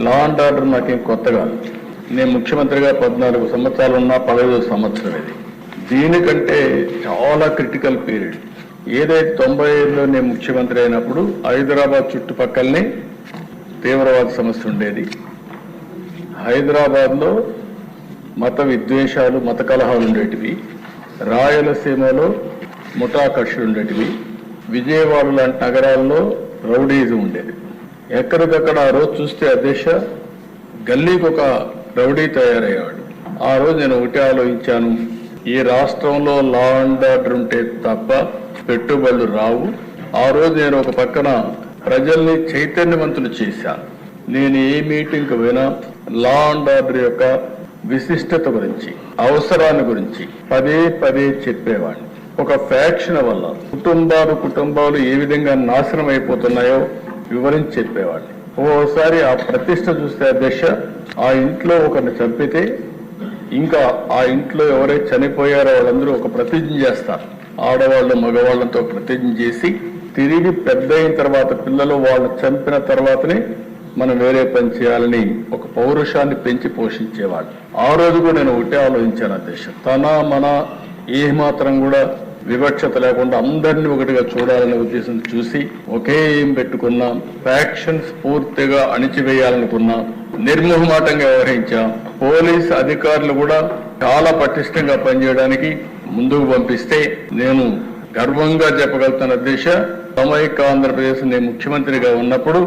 Law and order నాకేం కొత్తగా, నేను ముఖ్యమంత్రిగా 14 సంవత్సరాలు ఉన్నా 15 సంవత్సరం ఇది. దీనికంటే చాలా క్రిటికల్ పీరియడ్. ఏదైతే 95లో నేను ముఖ్యమంత్రి అయినప్పుడు హైదరాబాద్ చుట్టుపక్కలనే తీవ్రవాద సమస్య ఉండేది. హైదరాబాద్లో మత విద్వేషాలు, మత కలహాలు ఉండేటివి. రాయలసీమలో ముఠా కక్షలు ఉండేటివి. విజయవాడ లాంటి నగరాల్లో రౌడీజం ఉండేది. ఎక్కడికక్కడ ఆ రోజు చూస్తే అధ్యక్ష గల్లీకి ఒక రౌడీ తయారయ్యాడు. ఆ రోజు నేను ఒకటే ఆలోచించాను, ఈ రాష్ట్రంలో లా అండ్ ఆర్డర్ ఉంటే తప్ప పెట్టుబడులు రావు. ఆ రోజు నేను ఒక పక్కన ప్రజల్ని చైతన్యవంతులు చేశాను. నేను ఏ మీటింగ్కి పోయినా లా అండ్ ఆర్డర్ యొక్క విశిష్టత గురించి, అవసరాన్ని గురించి పదే పదే చెప్పేవాడిని. ఒక ఫ్యాక్షన్ వల్ల కుటుంబాలు ఏ విధంగా నాశనం అయిపోతున్నాయో వివరించి చెప్పేవాడిని. ఓసారి ఆ ప్రతిష్ట చూస్తే అధ్యక్ష, ఆ ఇంట్లో ఒకరిని చంపితే ఇంకా ఆ ఇంట్లో ఎవరైతే చనిపోయారో వాళ్ళందరూ ఒక ప్రతిజ్ఞ చేస్తారు. ఆడవాళ్ళు మగవాళ్లతో ప్రతిజ్ఞ చేసి తిరిగి పెద్ద అయిన తర్వాత పిల్లలు వాళ్ళు చంపిన తర్వాతనే మనం వేరే పని చేయాలని ఒక పౌరుషాన్ని పెంచి పోషించేవాళ్ళు. ఆ రోజు కూడా నేను ఒకటే ఆలోచించాను అధ్యక్ష, తన మన ఏ మాత్రం కూడా వివక్షత లేకుండా అందరినీ ఒకటిగా చూడాలనే ఉద్దేశం చూసి ఒకే ఏం పెట్టుకున్నాం. ఫ్యాక్షన్స్ పూర్తిగా అణిచివేయాలనుకున్నాం. నిర్మోహమాటంగా వ్యవహరించాం. పోలీస్ అధికారులు కూడా చాలా పటిష్టంగా పనిచేయడానికి ముందుకు పంపిస్తే నేను గర్వంగా చెప్పగలుగుతాను అధ్యక్ష, సమైక్య ఆంధ్రప్రదేశ్ నేను ముఖ్యమంత్రిగా ఉన్నప్పుడు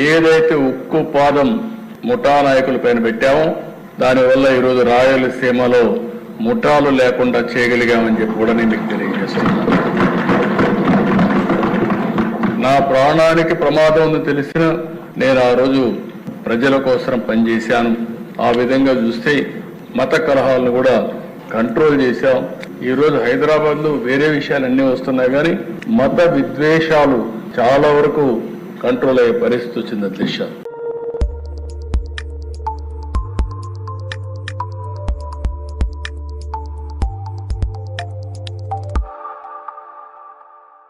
ఏదైతే ఉక్కు పాదం ముఠా నాయకుల పైన పెట్టామో దానివల్ల ఈరోజు రాయలసీమలో ముఠాలు లేకుండా చేయగలిగామని చెప్పి కూడా నేను మీకు తెలియజేస్తున్నాను. నా ప్రాణానికి ప్రమాదం ఉందని తెలిసిన నేను ఆ రోజు ప్రజల కోసం పనిచేశాను. ఆ విధంగా చూస్తే మత కలహాలను కూడా కంట్రోల్ చేశాం. ఈరోజు హైదరాబాద్లో వేరే విషయాలు అన్నీ వస్తున్నాయి, కానీ మత విద్వేషాలు చాలా వరకు కంట్రోల్ అయ్యే పరిస్థితి వచ్చింది అధ్యక్ష.